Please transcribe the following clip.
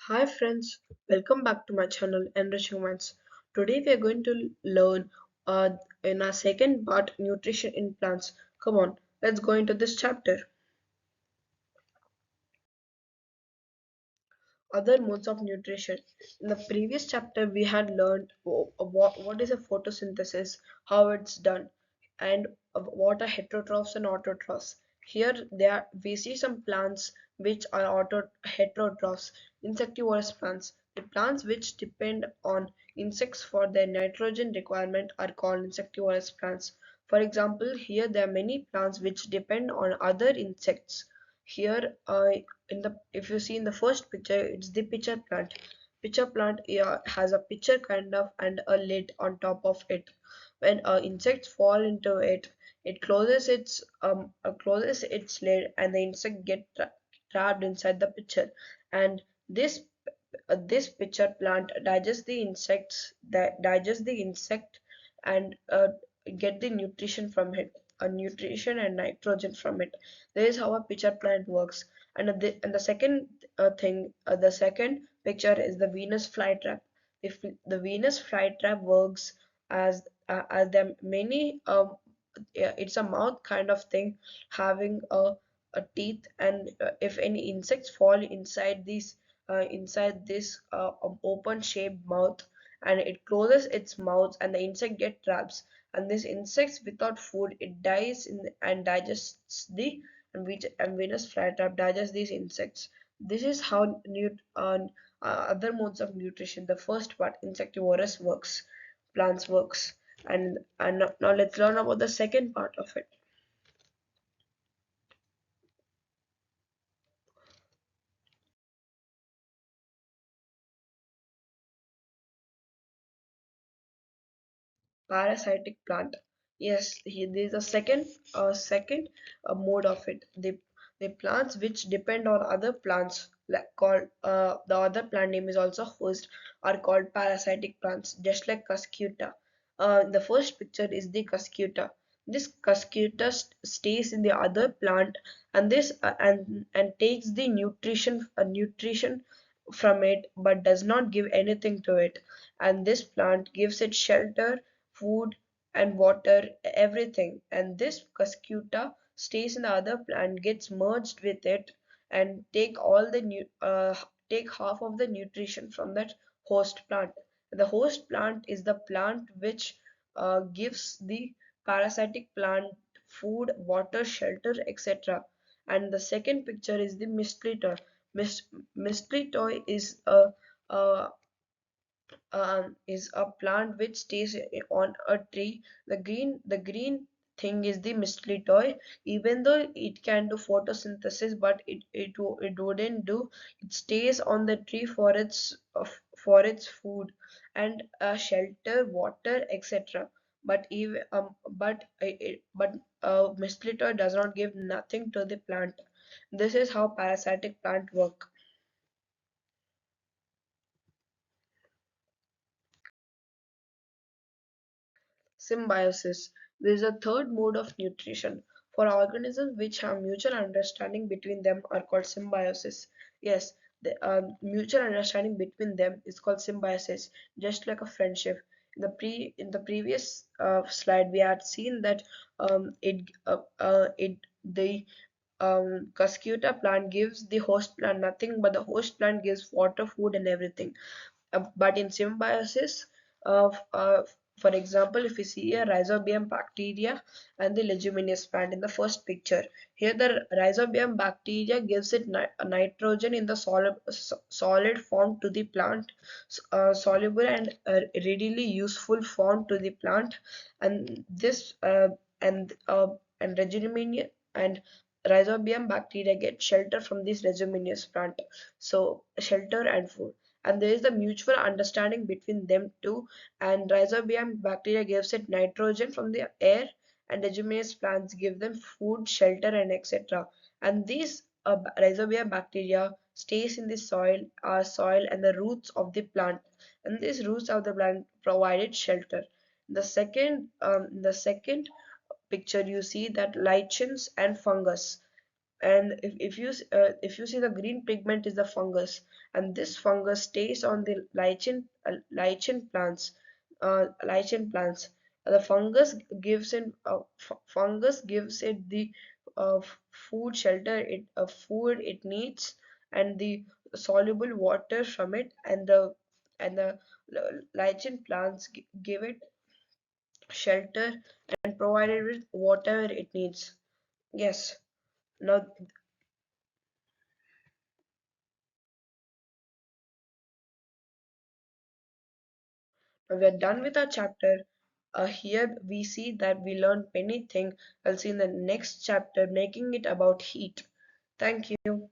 Hi friends, welcome back to my channel Enriching Minds. Today we are going to learn in our second part nutrition in plants. Come on, let's go into this chapter. Other modes of nutrition. In the previous chapter we had learned what is a photosynthesis, how it's done, and what are heterotrophs and autotrophs. Here there we see some plants which are heterotrophs, insectivorous plants. The plants which depend on insects for their nitrogen requirement are called insectivorous plants. For example, here there are many plants which depend on other insects. Here in the if you see in the first picture, it's the pitcher plant. Pitcher plant, yeah, has a pitcher kind of and a lid on top of it. When insects fall into it, it closes its lid and the insect get trapped inside the pitcher. And this pitcher plant digests the insects that digest the insect and get the nutrition from it, nutrition and nitrogen from it. This is how a pitcher plant works. And the second the second picture is the Venus flytrap. If the Venus flytrap works as there are many yeah, it's a mouth kind of thing, having a teeth, and if any insects fall inside this open shaped mouth, and it closes its mouth and the insect get traps, and this insects without food, it dies and digests and Venus flytrap digests these insects. This is how other modes of nutrition, the first part insectivorous works, plants works. And now let's learn about the second part of it. Parasitic plant. Yes, there is a second mode of it. The plants which depend on other plants, like called the other plant name is also host, are called parasitic plants, just like cuscuta. The first picture is the cuscuta. This cuscuta stays in the other plant, and this and takes the nutrition from it, but does not give anything to it. And this plant gives it shelter, food, and water, everything. And this cuscuta stays in the other plant, gets merged with it, and take half of the nutrition from that host plant. The host plant is the plant which gives the parasitic plant food, water, shelter, etc. And the second picture is the mistletoe. Mis- Mistletoe is a plant which stays on a tree. The green thing is the mistletoe. Even though it can do photosynthesis, but it wouldn't do. It stays on the tree for its food and shelter, water, etc. But mistletoe does not give nothing to the plant. This is how parasitic plant work. Symbiosis. This is a third mode of nutrition. For organisms which have mutual understanding between them are called symbiosis. Yes, the mutual understanding between them is called symbiosis, just like a friendship. In the previous slide, we had seen that the cuscuta plant gives the host plant nothing, but the host plant gives water, food, and everything. But in symbiosis, of for example, if you see a rhizobium bacteria and the leguminous plant in the first picture, here the rhizobium bacteria gives it nitrogen in the solid form to the plant, soluble and readily useful form to the plant, and this and leguminous and rhizobium bacteria get shelter from this leguminous plant, so shelter and food, and there is a mutual understanding between them two, and rhizobium bacteria gives it nitrogen from the air, and leguminous plants give them food, shelter, and etc. And these rhizobium bacteria stays in the soil and the roots of the plant, and these roots of the plant provided shelter. The second picture, you see that lichens and fungus. And if you see, the green pigment is the fungus, and this fungus stays on the lichen plants. The fungus gives it the food it needs, and the soluble water from it, and the lichen plants give it shelter and provide it with whatever it needs. Yes. Now we are done with our chapter. Here we see that we learned many things. I'll see in the next chapter, making it about heat. Thank you.